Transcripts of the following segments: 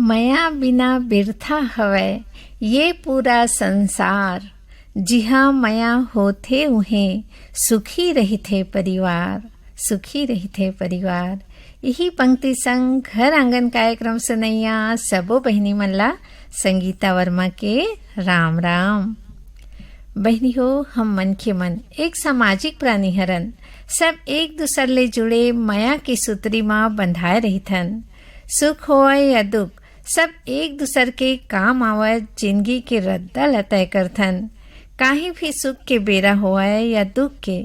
मया बिना बिरथा हवै ये पूरा संसार, जिहाँ मया होथे उहें सुखी रहिथे परिवार, सुखी रहिथे परिवार। यही पंक्ति संग घर आंगन कार्यक्रम सुनैया सबो बहिनी मन ला संगीता वर्मा के राम राम। बहनी हो, हम मनखे मन एक सामाजिक प्राणी हरन। सब एक दूसर ले जुड़े माया की सूतरी माँ बंधाए रहिथन। सुख होए या दुख, सब एक दूसर के काम आवत जिंदगी के रद्दा ल तय करथन। काहे भी सुख के बेरा होए या दुख के,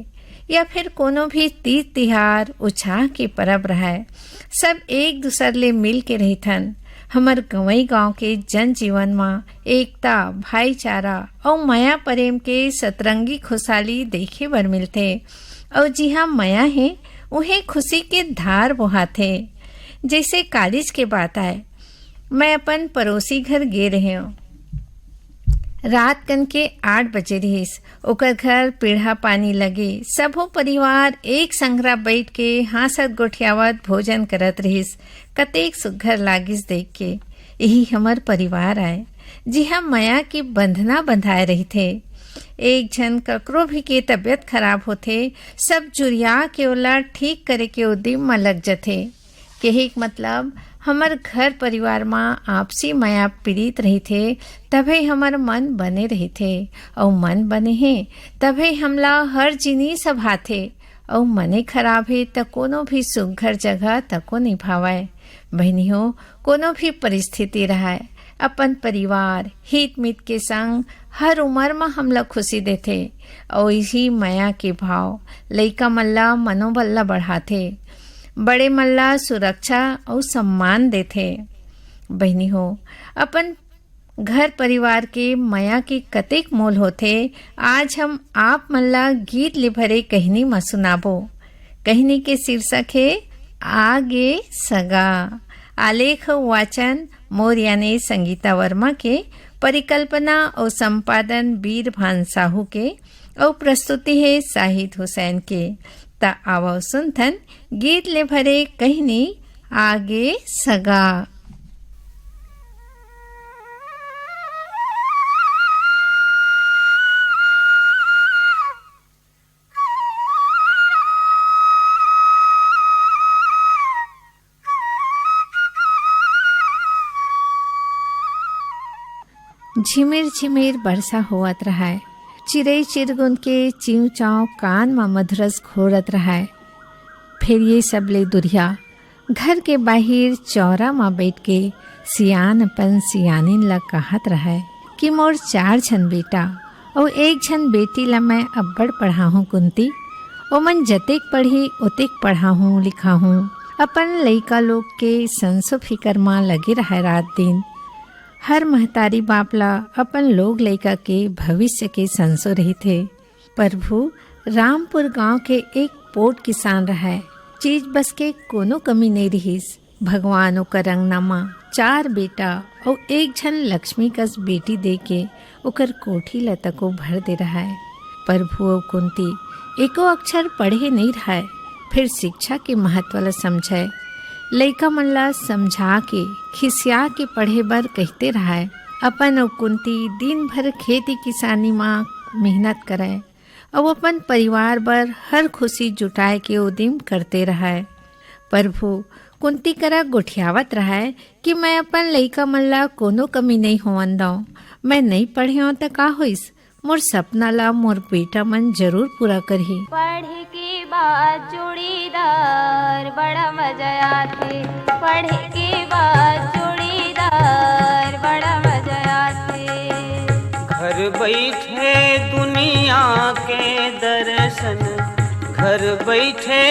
या फिर कोनो भी तीज तिहार उत्साह के परब रहे, सब एक दूसर ले मिल के रहिथन। हमर गंवई गांव के जन जीवन में एकता, भाईचारा और माया प्रेम के सतरंगी खुशहाली देखे बर मिलथे। और जिहाँ माया है उहें खुशी के धार बहाथे। जैसे कालिज के बात आए, मैं अपन पड़ोसी घर गे रहे हूँ। रात कन के 8 बजे रहिस। ओकर घर पीढ़ा पानी लगे, सबो परिवार एक संगरा बैठ के हासत गोठियावत भोजन करत रहिस। कतेक सुघर लागिस देख के। यही हमर परिवार आए, जिहाँ माया की बंधना बंधाए रही थे। एक झन ककरो भी के तबीयत खराब होथे, सब जुरिया के ओला ठीक करे के उद्यम में लग जथे। केही मतलब हमर घर परिवार में आपसी माया पीड़ित रही थे, तभे हमर मन बने रही थे। और मन बने हैं तभे हमला हर जिनिस सभाथे। और मने खराब है त कोनो भी सुघर जगह तको निभावे। बहनी हो, कोनो भी परिस्थिति रहे, अपन परिवार हित मित के संग हर उम्र में हमला खुशी देथे। और इसी माया के भाव लइका मल्ला मनोबल बढ़ाथे, बड़े मल्ला सुरक्षा और सम्मान देथे। बहनी हो, अपन घर परिवार के माया के कतेक मोल होथे, आज हम आप मल्ला गीत ले भरे कहनी में सुनाबो। कहनी के शीर्षक है आगे सगा। आलेख वाचन मोर यानी संगीता वर्मा के, परिकल्पना और संपादन वीर भान साहू के, और प्रस्तुति है शाहिद हुसैन के। ता आवो सुनथन गीत ले भरे कहनी आगे सगा। झिमिर झिमिर बरसा होवत रहा। चिड़ै चिरगुन के चिव चाव कान में मधुरस घोरत रहा। फिर ये सब ले दुरिया घर के बाहिर चौरा में बैठ के सियान अपन सियानिन ला कहत रहा कि मोर 4 झन बेटा और 1 झन बेटी ला मैं अब्बड़ पढ़ा हूँ कुंती। ओमन जतेक पढ़ी उतेक पढ़ा हूँ लिखा हूँ। अपन लइका लोग के संसो फिकर में लगे रहा रात दिन। हर महतारी बापला अपन लोग लइका के भविष्य के संसो रही थे। प्रभु रामपुर गांव के एक पोट किसान रहा। चीज बस के कोनो कमी नहीं रहीस। भगवान ओकर रंगनामा 4 बेटा और 1 झन लक्ष्मी कस बेटी दे के ओकर कोठी लतको भर दे रहा है। प्रभु और कुंती एको अक्षर पढ़े नहीं रहा, फिर शिक्षा के महत्व ला समझे। लइका मन ला समझा के खिसिया के पढ़े बर कहते रहा। अपन और कुंती दिन भर खेती किसानी में मेहनत करे और अपन परिवार बर हर खुशी जुटाए के उद्यम करते रहा। प्रभु कुंती करा गोठियावत रहा कि मैं अपन लइका मन ला कोनो कमी नहीं होवन दऊं। मैं नहीं पढ़े हूँ तो का होइस, मोर सपना ला मोर बेटा मन जरूर पूरा करही। पढ़े के बाद जोड़ीदार बड़ा मजा आथे। पढ़े के बाद जोड़ीदार बड़ा मजा आथे। घर बैठे दुनिया के दर्शन, घर बैठे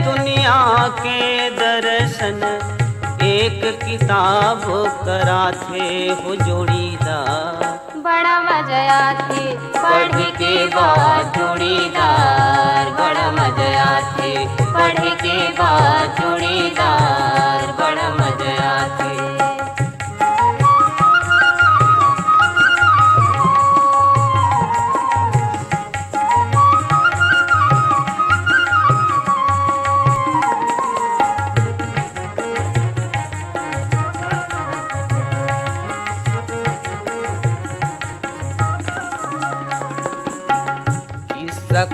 दुनिया के दर्शन, एक किताब कराथे हो जोड़ीदार बड़ा मजा आथे। पढ़ के बाद जोड़ीदार बड़ा मजा आथे। पढ़ के बाद जोड़ीदार बड़ा मजा आथे।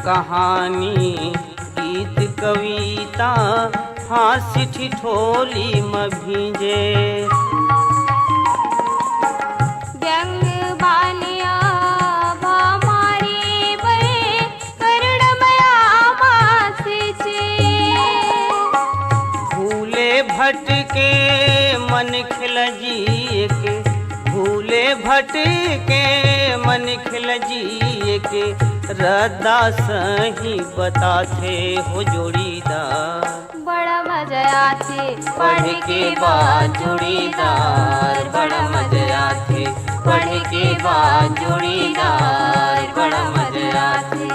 कहानी गीत कविता हास्य ठिठोली में भींजे। व्यंग बालिया भामारी बे करुणमया मासीचे। भूले भटके मन खिलजिए के, भूले भटके मन खिलजिए के, रद्दा सही बताते हो जोड़ीदार। बड़ा मजा आते पढ़ के बाद जोड़ीदार, बड़ा मजा आते पढ़ के बाद जोड़ीदार, बड़ा मजा आते।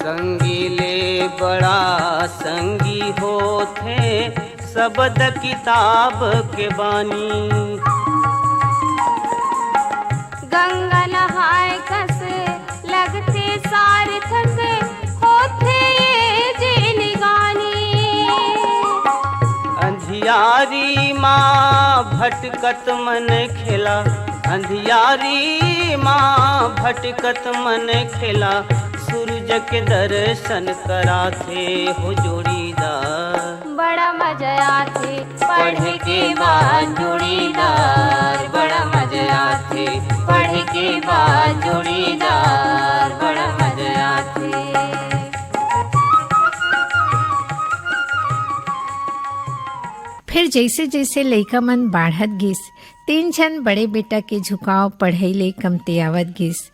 संगीले बड़ा संगी होते शब्द किताब के बानी। गंगा नहाय कस लगते सार्थक होते ये जिन गानी। अंधियारी माँ भटकत मन खेला, अंधियारी माँ भटकत मन खेला, सूरज के दर्शन कराते हो जोड़ीदार। बड़ा मजा आते पढ़ के बाद जोड़ीदार, बड़ा मजा आते पढ़ के बाद जोड़ीदार, बड़ा मजा आते। फिर जैसे जैसे लइका मन बाढ़त गिस, 3 जन बड़े बेटा के झुकाव पढ़ाई ले कमते आवत गिस।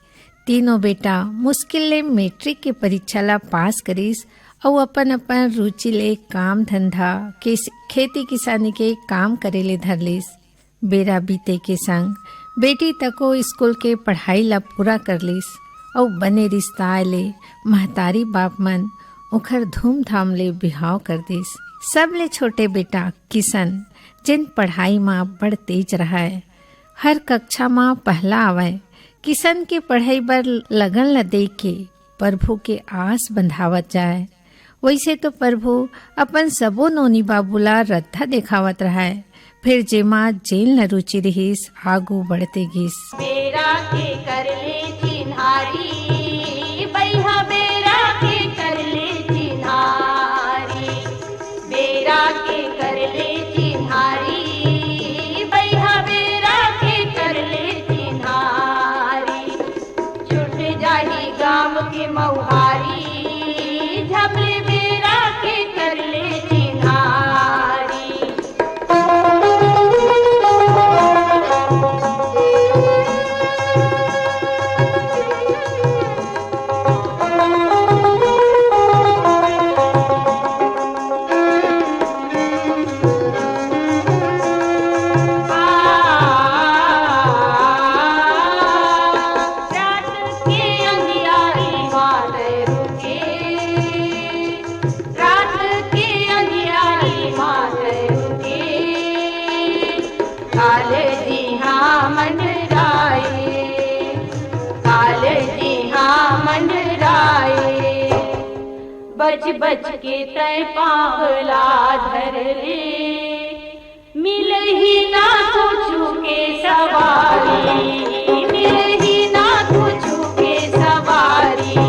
तीनों बेटा मुश्किल ले मैट्रिक के परीक्षा ला पास करिस और अपन अपन रुचि ले काम धंधा के खेती किसानी के काम करे ले धरलिस। बेरा बीते के संग बेटी तको स्कूल के पढ़ाई ला पूरा करलिस और बने रिश्ता ले महतारी बाप मन उखर धूमधाम ले बिहाव कर दिस। सब ले छोटे बेटा किशन जिन पढ़ाई माँ बड़ तेज रहा है, हर कक्षा माँ पहला आवे। किशन के पढ़ाई बर लगन ल दे के प्रभु के आस बंधावत जाए। वैसे तो प्रभु अपन सबो नोनी बाबूला रद्दा देखावत रहा है। फिर जेमा जेल न रुचि रहीस आगू बढ़ते गिस। बेरा के कर ले चिन्हारी, बैहा बेरा के कर ले चिन्हारी। बेरा के कर ले चिन्हारी, बैहा बेरा के कर ले चिन्हारी। छुट जाही गाम के मौहारी, झपले बेरा के कर ले चिन्हारी। बच बच के तय पावला धर ले, मिल ही ना तुझू के सवारी, मिल ही ना तुझू के सवारी।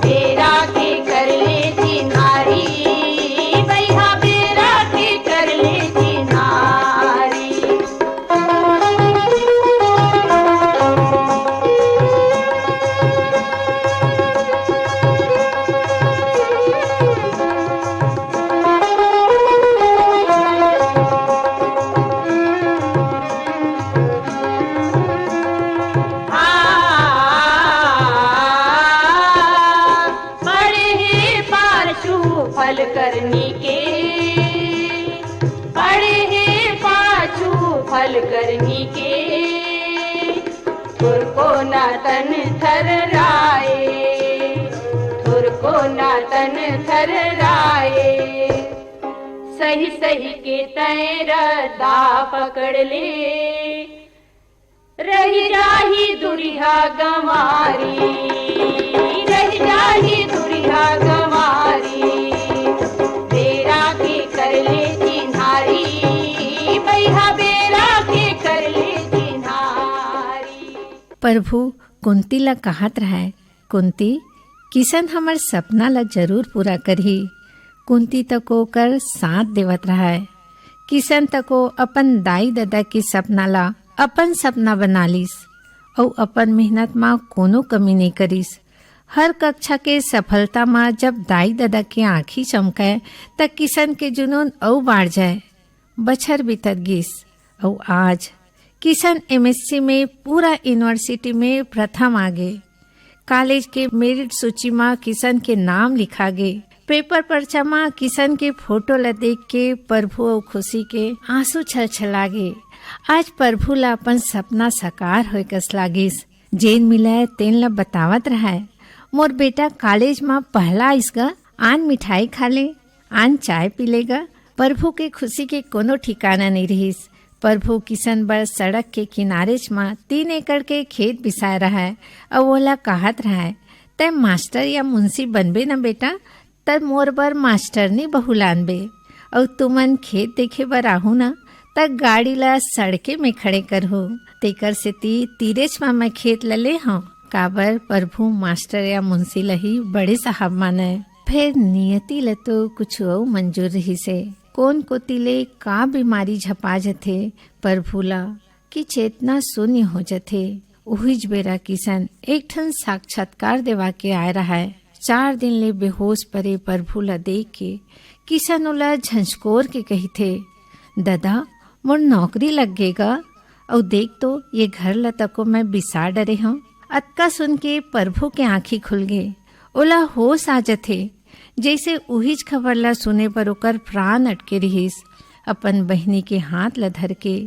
बेरा के कर ले चिन्हारी, बैहा बेरा के कर ले चिन्हारी। फल करनी के पड़े हैं पाछू फल करनी के। थुर को ना तन थर राए, थुर को ना तन थर राए। सही सही के तय रदा पकड़ ले, रही जाही दुरिहा गंवारी, रही जाही दुरिहा गंवारी, बेरा के कर ले चिन्हारी, भैया बेरा के कर ले चिन्हारी। प्रभु कुंती ला कहत रहा, कुंती किशन हमर सपना ला जरूर पूरा करही। कुंती तको कर साथ देवत रहा है। किशन तको अपन दाई दादा के सपना ला अपन सपना बना लिस और अपन मेहनत में कोनो कमी नहीं करिस। हर कक्षा के सफलता में जब दाई दादा के आँखी चमके तब किशन के जुनून और बढ़ जाए। बछर बीतत गिस और आज किशन MSc में पूरा यूनिवर्सिटी में प्रथम आगे। कॉलेज के मेरिट सूची में किशन के नाम लिखा गे। पेपर पर्चा में किशन के फोटो ला देख के प्रभु और खुशी के आंसू छलछला गे। आज प्रभु ला अपन सपना साकार होए कस लागिस। जेन मिला तेन ला बतावत रहा है, मोर बेटा कॉलेज में पहला आइसगा, आन मिठाई खा ले, आन चाय पी लेगा। प्रभु के खुशी के कोनो ठिकाना नहीं रहीस। प्रभु किशन बर सड़क के किनारे में 3 एकड़ के खेत बिसाए रहा है और ओला कहत रहा है, तय मास्टर या मुंशी बनबे न बेटा, तब मोर बर मास्टर ने बहू लानबे और तुमन खेत देखे बर आहू न तब गाड़ी ला सड़के में खड़े करहु। तेकर से तीरेच में मैं खेत ले हूँ। काबर प्रभु मास्टर या मुंशी लही बड़े साहब माने। फिर नियति ल तो कुछ और मंजूर रही से। कोन कोतिले का बीमारी झपा जथे प्रभु ला कि चेतना शून्य हो जथे। उहिज बेरा किशन एक ठन साक्षात्कार देवा के आए रहा है। 4 दिन ले बेहोश परे प्रभु ला देख के किशन ओला झंझकोर के कही थे, दादा मोर नौकरी लग गेगा और देख तो ये घर ला तको मैं बिसा डरे हूँ। अतका सुन के प्रभु के आँखी खुल गए। ओला होश आ जथे जैसे उहिज खबर ला सुने पर ओकर प्राण अटके रहीस। अपन बहनी के हाथ ला धर के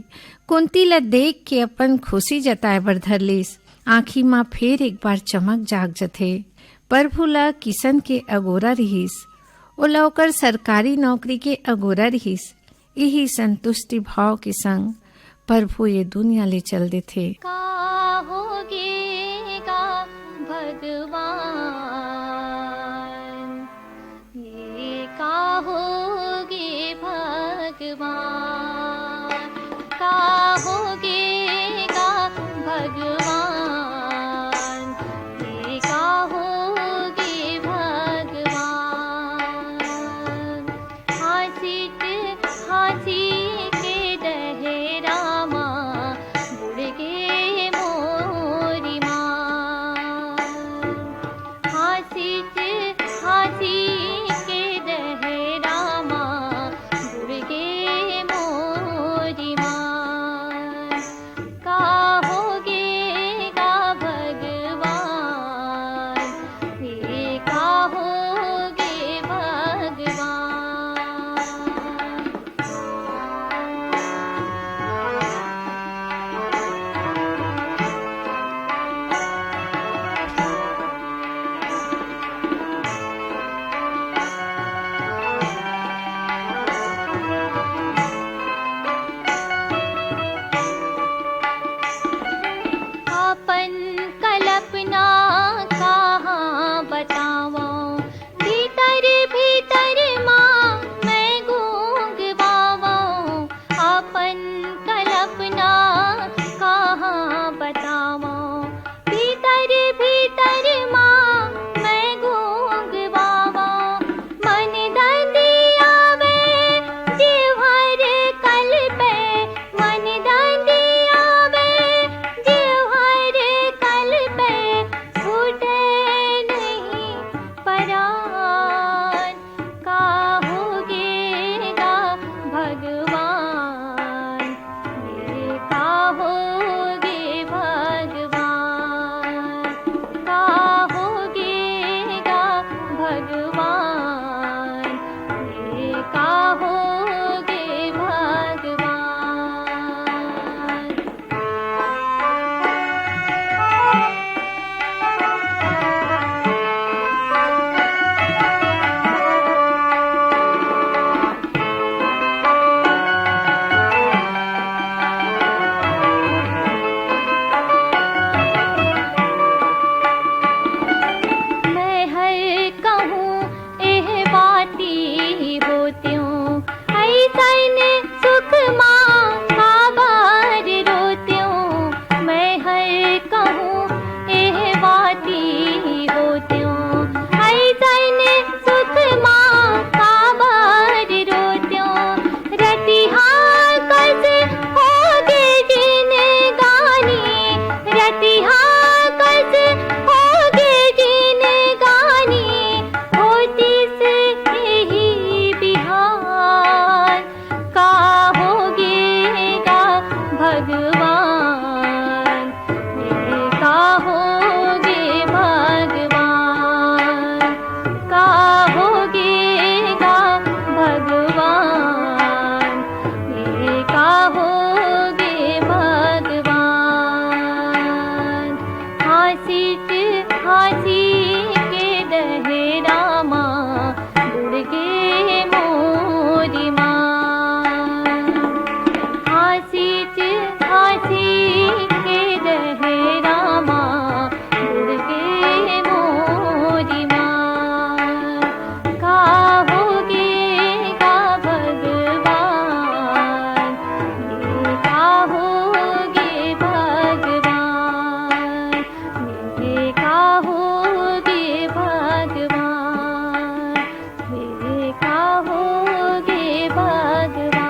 कुंती ला देख के अपन खुशी जताए बर धर लिस। आँखी माँ फिर एक बार चमक जाग जथे। प्रभु ला किशन के अगोरा रहीस। ओला ओकर सरकारी नौकरी के अगोरा रहीस। यही संतुष्टि भाव के संग प्रभु ये दुनिया ले चल देथे। का होगे का भगवान, ये का होगे भगवान, का होगे का भगवान, ये का होगे भगवान। हाथी के डहेरा माँ बुड़ गे मोरी माँ, फांसी के डहे रामा उड़ गे मोरी माँ। फांसी के डहे रामा उड़ गे मोरी माँ। का होगे गा भगवान, ये का होगे भगवान, ये का होगे भगवान, ये का होगे भगवान।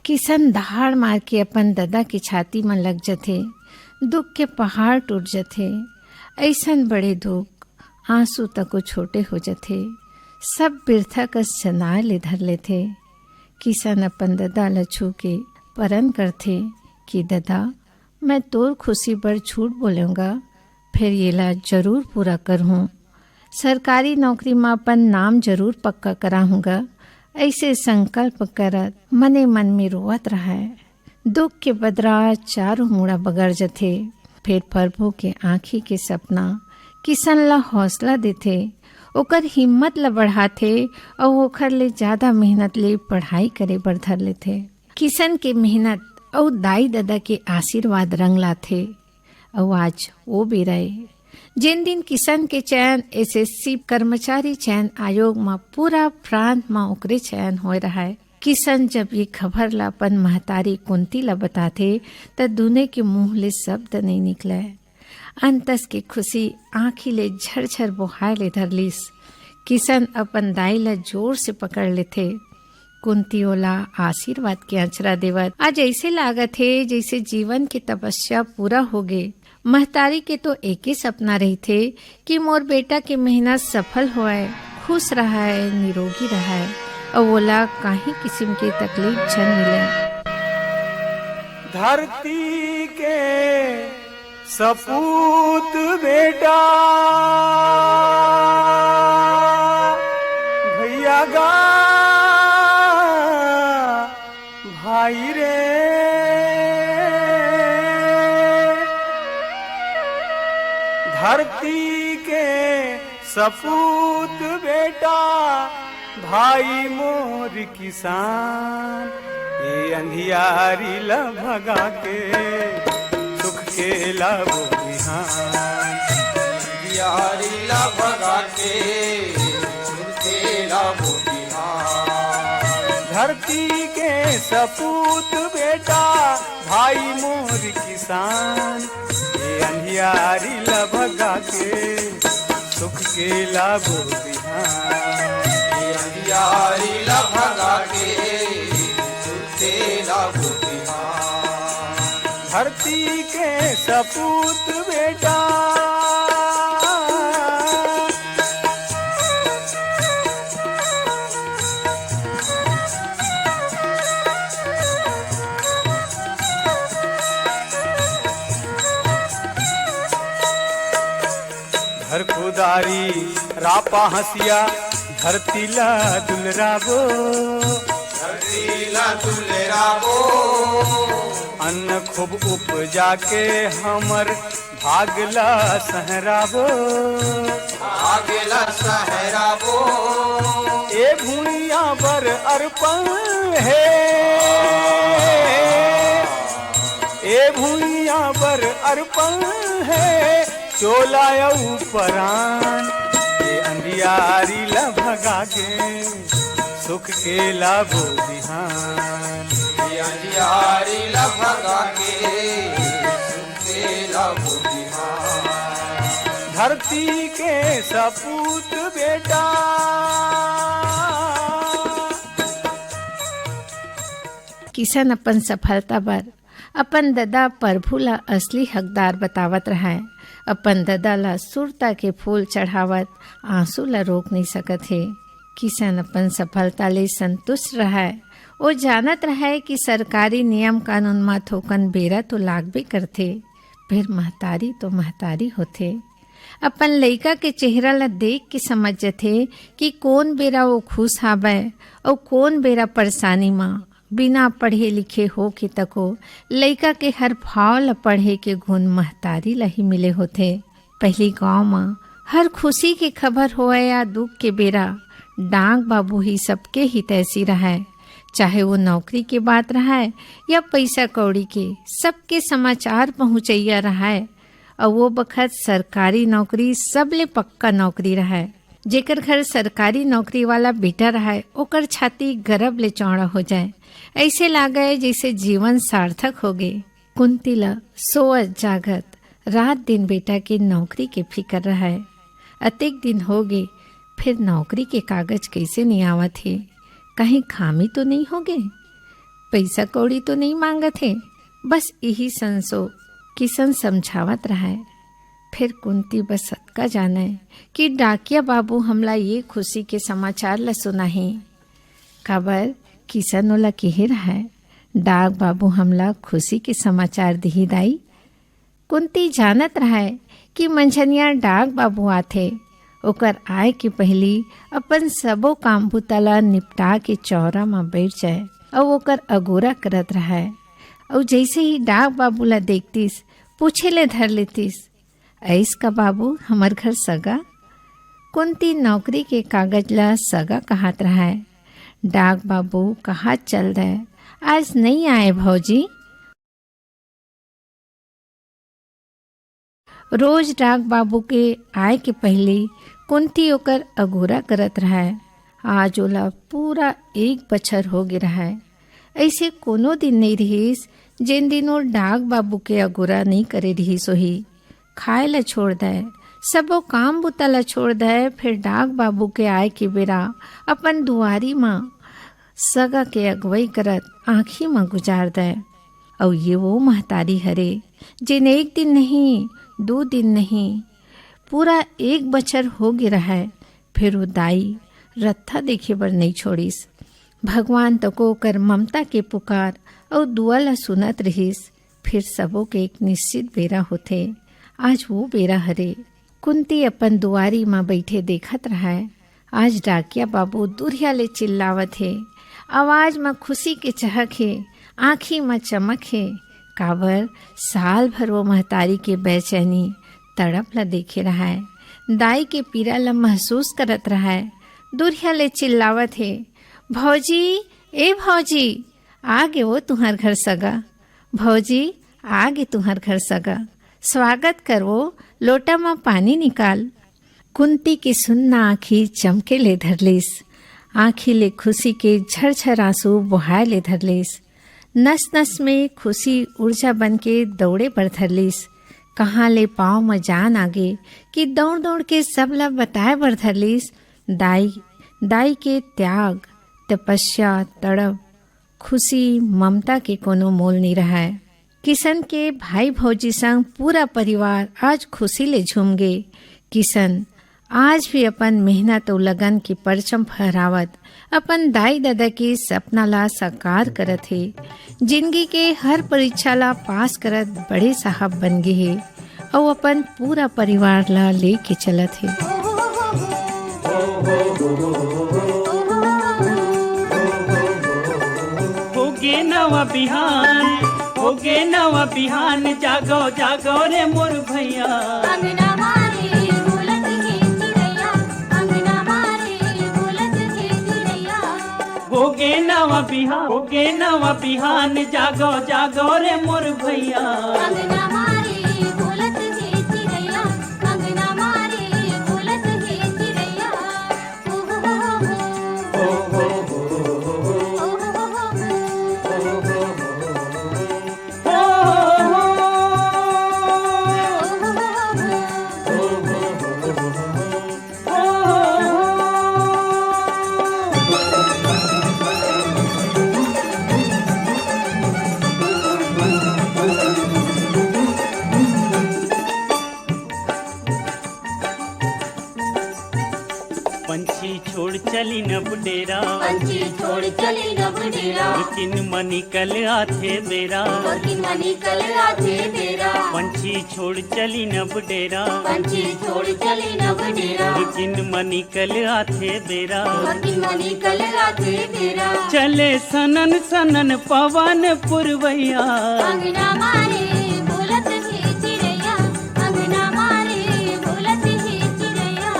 किशन दहाड़ मार के अपन ददा की छाती में लग जथे, दुख के पहाड़ टूट जथे। ऐसन बड़े दुख आंसू तको छोटे हो जथे, सब बिरथा कस जनाए ले धर लेथे। किशन अपन ददा ल छू के परन करथे कि ददा मैं तोर खुशी पर झूठ बोलूँगा, फिर ये ला जरूर पूरा करूँ। सरकारी नौकरी में अपन नाम जरूर पक्का कराऊँगा। ऐसे संकल्प करत मने मन में रोवत रहा। दुख के बदरा चारों मुड़ा बगर जथे। फिर प्रभु के आँखी के सपना किशन ला हौसला देथे, ओकर हिम्मत ला बढ़ाथे और ओखर ले ज्यादा मेहनत ले पढ़ाई करे बर धर लेथे। किशन के मेहनत और दाई दादा के आशीर्वाद रंग लाथे। और आज वो बेराए जिन दिन किशन के चयन एसएससी कर्मचारी चयन आयोग में पूरा प्रांत में ओकरे चयन हो रहा है। किशन जब ये खबर ला अपन महतारी कुंती ला बताथे त दूने के मुंह ले शब्द नहीं निकले। अंतस की खुशी आँखी ले झरझर बोहाय ले धरलिस। किशन अपन दाई ला जोर से पकड़ लेथे। कुंती ओला आशीर्वाद के अचरा देवत आज ऐसे लागत है जैसे जीवन की तपस्या पूरा हो गए। महतारी के तो एक ही सपना रही थे कि मोर बेटा की मेहनत सफल होए, खुश रहा है, निरोगी रहा है और ओला कहीं किस्म की तकलीफ झन मिले। धरती के सपूत बेटा भैया गा भाई रे, धरती के सपूत बेटा भाई मोर किसान, ये अंधियारी ला भगा के सुख के लाभो बिहान। अंधियारी ला भगा के सुख के लाभो बिहान। धरती के सपूत बेटा भाई मोर किसान, ये अंधियारी ला भगा के सुख के लाभो बिहान। ये अंधियारी ला भगा के सुख के लाभो बिहान। धरती के सपूत बेटा घर खुदारी रापा हंसिया धरती ला दुलराबो, धरती ला दुलराबो। अन्न खूब उपजा के हमर भागला सहराबो, भागला सहराबो। ए भूइया बर अर्पण है, ए भूइया बर अर्पण है, चोला परान। ये अंधियारी ला भगा के सुख के लाभो बिहान। ये अंधियारी ला भगा के सुख के लाभो बिहान। धरती के सपूत बेटा किशन अपन सफलता पर अपन ददा प्रभु ला असली हकदार बतावत रहा है। अपन ददा ला सुरता के फूल चढ़ावत आंसू ला रोक नहीं सकत है। किशन अपन सफलता ले संतुष्ट रहा है। वो जानत रहा है कि सरकारी नियम कानून में थोकन बेरा तो लागबे करथे, फिर महतारी तो महतारी होथे। अपन लइका के चेहरा ला देख के समझ जथे कि कौन बेरा वो खुश हावे और कौन बेरा परेशानी माँ बिना पढ़े लिखे हो के तको लइका के हर भाव ल पढ़े के गुण महतारी ला ही मिले होथे। पहली गांव में हर खुशी के खबर होए या दुख के बेरा डाक बाबू ही सबके ही तैसी रहा, चाहे वो नौकरी के बात रहा या पैसा कौड़ी के, सबके समाचार पहुँचैया रहा। और वो बखत सरकारी नौकरी सबले पक्का नौकरी रहा। जेकर घर सरकारी नौकरी वाला बेटा रहा ओकर छाती गर्व ले चौड़ा हो जाए, ऐसे लागे जैसे जीवन सार्थक हो गए। कुंती ला सोवत जागत रात दिन बेटा के नौकरी के फिकर रहा है। अतेक दिन हो गए फिर नौकरी के कागज कैसे नहीं आवत थे, कहीं खामी तो नहीं हो गए, पैसा कौड़ी तो नहीं मांगत है। बस यही संसो किशन समझावत रहा है। फिर कुंती बस सत्का जाने कि डाकिया बाबू हमला ये खुशी के समाचार ला सुनाही। खबर किशन ओला कहे रहा है, डाक बाबू हमला खुशी के समाचार दिही दाई। कुंती जानत रहा है कि मंझनिया डाक बाबू आथे, ओकर आए के पहली अपन सबो काम बुतला निपटा के चौरा में बैठ जाए और ओकर अगोरा करत रहा है। और जैसे ही डाक बाबू ला देखतीस पूछे ले धर लेतीस, ऐस का बाबू हमार घर सगा। कुंती नौकरी के कागज ला सगा कहत रहा है। डाक बाबू कहा चल रहे, आज नहीं आए भौजी। रोज डाक बाबू के आए के पहले कुंती ओकर अगोरा करत रहा है। आज ओला पूरा 1 बछर हो गया रहा है। ऐसे कोनो दिन नहीं रहीस जिन दिनों डाक बाबू के अगोरा नहीं करे रही सोही। खाए ला छोड़ दे, सबो काम बुता ला छोड़ दे, फिर डाक बाबू के आए के बेरा अपन दुआरी माँ सगा के अगुवाई करत आँखी में गुजार दे। और ये वो महतारी हरे जिन 1 दिन नहीं 2 दिन नहीं पूरा 1 बछर हो गया रहा है। फिर वो दाई रत्था देखे बर नहीं छोड़ीस। भगवान तको कर ममता के पुकार और दुआ ला सुनत रहीस। फिर सबों के एक निश्चित बेरा होते, आज वो बेरा हरे। कुंती अपन दुआरी माँ बैठे देखत रहा है। आज डाकिया बाबू दुरिया ले चिल्लावत है, आवाज में खुशी के चहक है, आँखी में चमक है। काबर साल भर वो महतारी के बेचैनी तड़प ला देखे रहा है, दाई के पीड़ा ला महसूस करत रहा है। दुरिया ले चिल्लावत है, भौजी ए भौजी आगे वो तुम्हार घर सगा, भौजी आगे तुम्हार घर सगा, स्वागत करवो, लोटा में पानी निकाल। कुंती की सुन्ना आँखी चमके ले धरलीस, आँखी ले खुशी के झरझर आंसू बहाए ले धरलीस। नस नस में खुशी ऊर्जा बन के दौड़े पर धरलीस। कहाँ ले पाँव में जान आगे कि दौड़ दौड़ के सब ला बताए बर धरलीस। दाई के त्याग, तपस्या, तड़प, खुशी, ममता के कोनो मोल नहीं रहा है। किशन के भाई भौजी संग पूरा परिवार आज खुशी ले झूम गे। किशन आज भी अपन मेहनत और लगन की परचम फहरावत अपन दाई दादा के सपना ला साकार करत है। जिंदगी के हर परीक्षा ला पास करत बड़े साहब बन गए है और अपन पूरा परिवार ला लेके चलत है। होगे नवा बिहान, होगे नवा बिहान, जागो जागो रे मोर भैया। अंगना मारे बोलत है चिड़ैया, अंगना मारे बोलत है चिड़ैया। होगे नवा बिहान, होगे नवा बिहान, जागो जागो रे मोर भैया। अंगना मारे बोलत है चिड़ैया, अंगना मारे बोलत है चिड़ैया। पंछी छोड़ चली न बुडेरा, पंछी छोड़ चली नभ डेरा किन मनी कल आथे बेरा और किन मनी कल आथे बेरा पंछी छोड़ चली नभ डेरा पंछी छोड़ चली नभ डेरा किन मनी कल आथे बेरा और किन मनी कल आथे बेरा चले सनन सनन पवन पुरवैया अंगना मारे बोलत है चिड़ैया अंगना मारे बोलत है चिड़ैया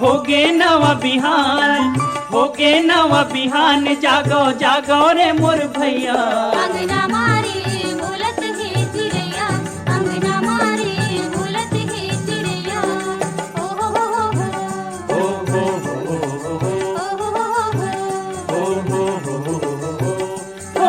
होगे नवा बिहान होगे नवा बिहान जागो जागो रे मोर भैया अंगना मारे बोलत है चिड़ैया अंगना मारे बोलत है चिड़ैया ओ हो हो हो ओ हो हो हो ओ हो हो हो ओ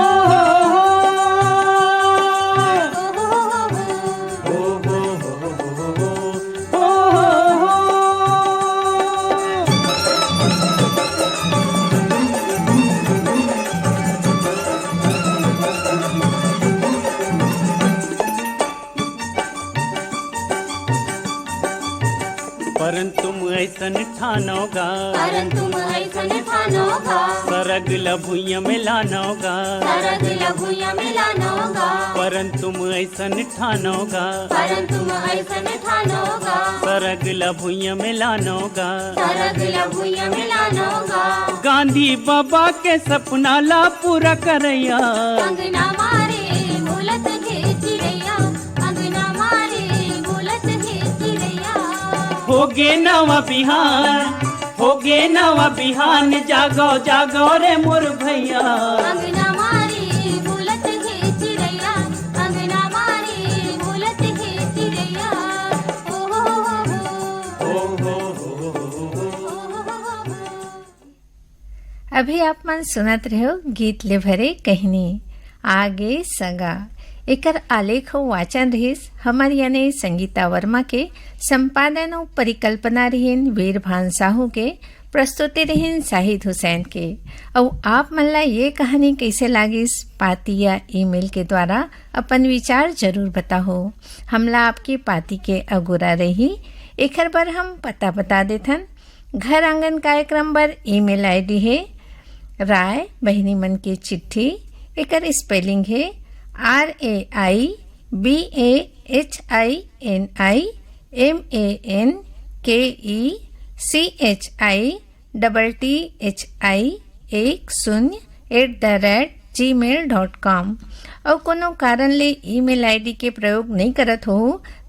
परंतु तुम ऐसन ठानोगा परंतु तुम ऐसन ठानोगा सरग लभुय में लानोगा सरग लघुया मिलानोगा परंतु तुम ऐसन ठानोगा परंतु तुम ऐसन ठानोगा सरग लभुय में लानोगा सरग लघुया मिलानोगा गांधी बाबा के सपना ला पूरा करैया अंगना मारे बोलत है चिड़ैया अंगना मारे बोलत है चिड़ैया होगे नवा बिहान होगे नवा बिहान जागो जागो रे मोर भैया अंगना मारे बोलत है चिड़ैया अंगना मारे बोलत है चिड़ैया ओ हो अभी आप मन सुनत रहो गीत ले भरे कहनी आगे सगा एकर आलेख और वाचन रहीस हमार यानी संगीता वर्मा के संपादन और परिकल्पना रहीन वीरभान साहू के प्रस्तुति रहीन शाहिद हुसैन के और आप मन ला ये कहानी कैसे लागिस पाती या ईमेल के द्वारा अपन विचार जरूर बताहो हमला आपकी पाती के अगुरा रही एकर बार हम पता बता देथन घर आंगन कार्यक्रम पर ईमेल आईडी है राय बहनी मन की चिट्ठी एकर स्पेलिंग है RAIBAHINIMANKECHI10@gmail.com और कोनो कारण ले ईमेल आईडी के प्रयोग नहीं करत हो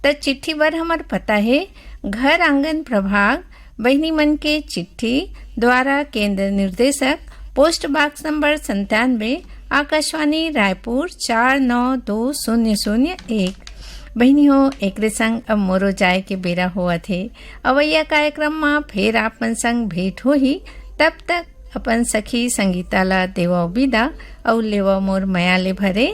तो चिट्ठी पर हमार पता है घर आंगन प्रभाग बहनी मन के चिट्ठी द्वारा केंद्र निर्देशक post box number 97 Akashvani Raipur 492001 बहनी हो एक संग अब मोरो जाए के बेरा हुआ थे अवैया कार्यक्रम में फिर आपन संग भेंट हो ही तब तक अपन सखी संगीता ला देवा विदा और लेवा मोर माया ले भरे